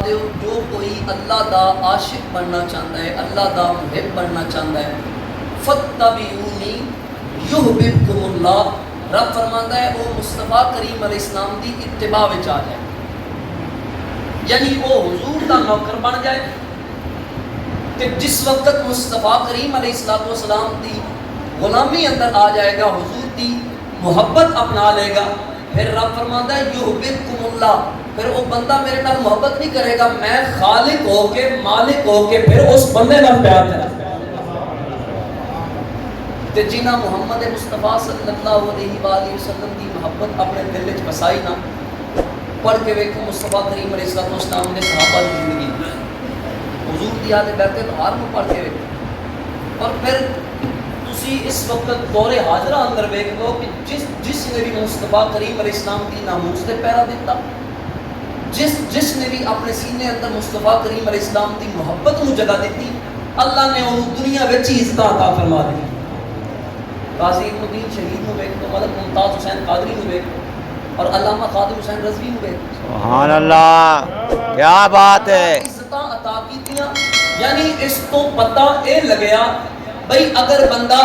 دیو جو کوئی اللہ دا عاشق بننا چاہتا ہے، اللہ دا محب بننا چاہتا ہے، فَاتَّبِعُونِی یُحْبِبْکُمُ اللہ، رب فرماتا ہے وہ مصطفیٰ کریم علیہ السلام دی اتباع وچ آ جائے، یعنی وہ حضور دا نوکر بن جائے کہ جس وقت مصطفیٰ کریم علیہ السلام دی غلامی اندر آ جائے گا، حضور دی محبت اپنا لے گا، پھر رب فرماتا ہے یحببکم اللہ، پھر وہ بندہ میرے نال محبت نہیں کرے گا، میں خالق ہو کے مالک ہو کے پھر اس بندے نال پیار کرا تے جنہ محمد مصطفیٰ صلی اللہ علیہ وآلہ وسلم دی محبت اپنے دل وچ بسائی نا، پڑھ کے ویکھو مصطفیٰ کریم علیہ السلام نے صحابہ دی زندگی، حضور دی آل بیت بہار کو پڑھ کے ویکھو، اور پھر تسی اس وقت دور حاضرہ اندر ویکھ لو کہ جس نے بھی مصطفیٰ کریم علیہ السلام دی ناموس تے پیرا دیتا، جس نے بھی اپنے سینے اندر مصطفیٰ کریم علیہ السلام دی محبت نو جگہ دیتی، اللہ نے انہوں دنیا وچ ہی عزت عطا فرما دی۔ قاضی ابن الدین شہید نو ویکھ لو، ملک ممتاز حسین قادری نو ویکھ لو، اور علامہ خادم حسین رضوی نو ویکھ لو، سبحان اللہ، کیا بات ہے۔ عزتاں عطا کیتیاں، یعنی اس تو پتہ اے لگیا بھئی اگر بندہ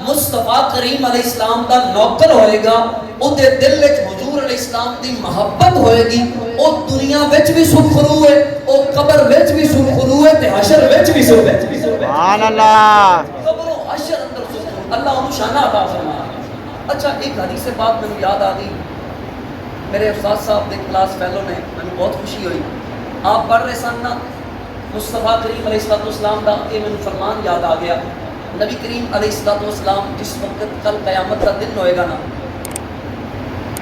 مصطفیٰ کریم علیہ السلام دا نوکر ہوئے گا، او دے دل وچ حضور علیہ السلام دی محبت ہوئے گی، او دنیا وچ بھی سرخرو ہے، او قبر وچ بھی سرخرو ہے، تے حشر وچ بھی سرخرو ہے۔ سبحان اللہ، قبر و حشر اندر سرخرو، اللہ انہوں شانہ عطا فرمایا۔ اچھا ایک حدیث بات میں یاد آ گئی، میرے استاد صاحب دے کلاس فیلو نے، میں بہت خوشی ہوئی، آپ پڑھ رہے سن نا مصطفیٰ کریم علیہ السلام دا کہ میں فرمان یاد آ گیا، نبی کریم علیہ السلام جس وقت کل قیامت کا دن ہوئے گا نا،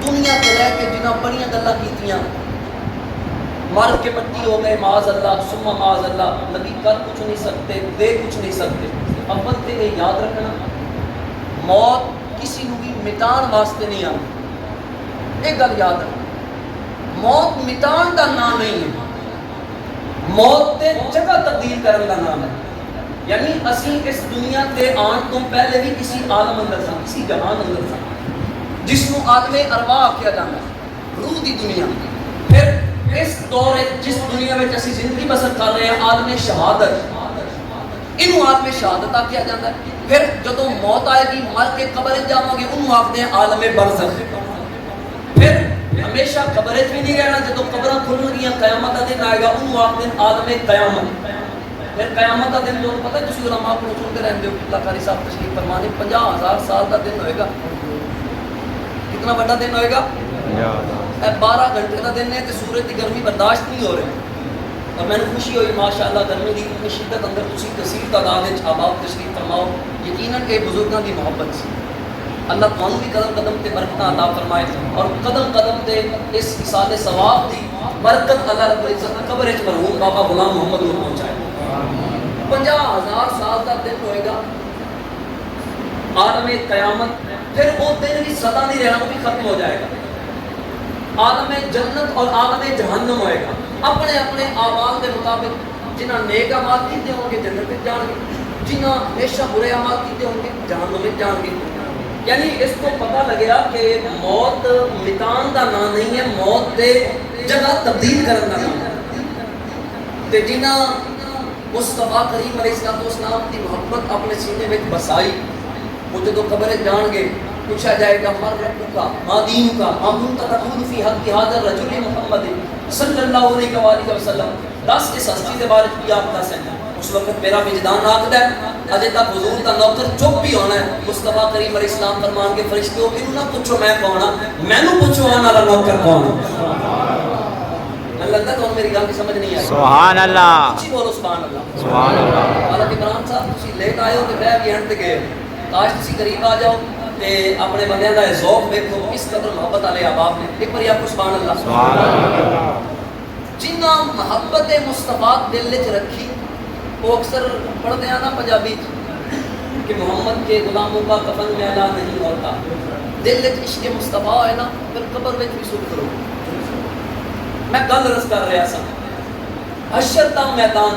دنیا کے لے کے جنہ بڑیاں گلاں کیتیاں، مر کے مٹی ہو گئے معاذ اللہ ثم معاذ اللہ، نبی کر کچھ نہیں سکتے، دے کچھ نہیں سکتے، اول تے یہ یاد رکھنا موت کسی نو بھی مٹان واسطے نہیں آتی، ایک گل یاد رکھنا، موت مٹان دا نام نہیں ہے، موت تے جگہ تبدیل کرن دا نام ہے، یعنی اسی اس دنیا تے آن تو پہلے بھی کسی عالم اندر تھا، کسی جہان اندر تھا جس کو عالم ارواح کیا جانا ہے، روح دی دنیا، پھر اس دور جس دنیا میں اسی زندگی بسر کر رہے ہیں عالم شہادت، انہوں عالم شہادت کیا جاتا ہے، پھر جدوں موت آئے گی مر کے قبر جاؤ گے انہوں آختے ہیں عالم برزخ، پھر ہمیشہ قبر بھی نہیں رہنا، جدوں قبریں کھلن گیاں قیامت کا دن آئے گا انہوں آختے ہیں عالم قیامت، پھر قیامت کا دن جو پتہ ہے تسی علماء کو سنتے رہتے ہو، اللہ قاری صاحب تشریف فرمانے 50,000 سال کا دن ہوئے گا، کتنا بڑا دن ہوئے گا، 12 گھنٹے کا دن ہے تے سورج کی گرمی برداشت نہیں ہو رہی، اور میں نے خوشی ہوئی ماشاءاللہ گرمی دی اتنی شدت اندر تسی کثیر تعداد وچ آباد تشریف فرماؤ، یقیناً کہ بزرگاں دی محبت سی، اللہ تعالیٰ بھی قدم قدم تے برکتاں عطا فرمائے، اور قدم قدم تے اس حصال ثواب دی برکت اللہ رب العزت قبر وچ مرحوم بابا غلام محمد نو پہنچائے۔ 50,000 سال کا دن ہوئے گا عالم قیامت، پھر وہ دن بھی سدا نہیں رہنا، وہ بھی ختم ہو جائے گا، عالم جنت اور عالم جہنم ہوئے گا، اپنے اپنے اعمال کے مطابق جنہ نیک اعمال کیتے ہوں گے جنت میں جان گے، جنہ ہمیشہ برے اعمال کیتے ہوں گے جہنم میں جان گے، یعنی اس کو پتہ لگیا کہ موت مٹان دا نام نہیں ہے، موت دے جگہ تبدیل کرن دا نام ہے، تے جنہ مصطفیٰ کریم علیہ السلام کی محبت اپنے سینے میں بسائی، وہ جدو قبر جان گے پوچھا جائے گا مر ربکا ما دینکا ما کنت تقول فی حق ھذا الرجل محمد صلی اللہ علیہ وآلہ وسلم، دس اس ہستی کے بارے میں آپ دس ہیں، اس وقت میرا وجدان آخر ہے اجے تک حضور کا نوکر چپ بھی ہونا ہے، مصطفیٰ کریم علیہ السلام فرمان کے فرشتوں انہوں نہ پوچھو میں کون ہوں، میں نو پوچھو آنا والا نوکر کون ہے، لگتا تو میری گل کی سمجھ نہیں آئی، سبحان اللہ، اچھی بولو سبحان اللہ، سبحان اللہ۔ حالانکہ عمران صاحب تسی لیٹ آئے ہو تو بہ بھی ہنٹ گئے، کاش تسی قریب آ جاؤ تے اپنے بندیاں دا ذوق دیکھو کس قدر محبت والے احباب نے، ایک بار آپ کو سبحان اللہ، سبحان اللہ۔ جنہ محبت مصطفیٰ دل وچ رکھی، وہ اکثر پڑھتے ہیں نا پنجابی کہ محمد کے غلاموں کا کفن میں اعلان نہیں ہوتا، دل وچ عشق مصطفیٰ ہے نا پھر قبر وچ بھی سکھ کرو، میں گل رس کر رہا سا، حشر دا میدان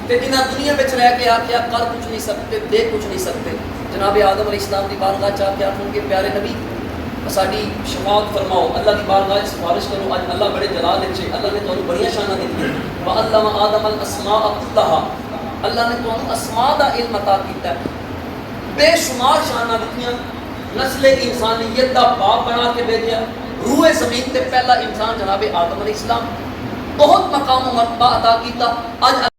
تے جنہ دنیا میں رہ کے آکھیا کر کچھ نہیں سکتے، دے کچھ نہیں سکتے، جناب آدم علیہ السلام دی بارگاہ چاہ کے آخر کے پیارے نبی ساری شفاعت فرماؤ، اللہ کی بارگاہ سفارش کرو. اج اللہ بڑے جلال وچ اللہ نے تانوں بڑیاں شاناں دتیاں. وعلم آدم الاسماء كلها، اللہ نے تانوں اسماء دا علم عطا کیتا ہے. بے شمار شاناں دتیاں. نسل انسانیت دا باپ بنا کے بھیجا. روح زمین تے پہلا انسان جناب آدم علیہ السلام. بہت مقام و مرتبہ عطا کیتا. اج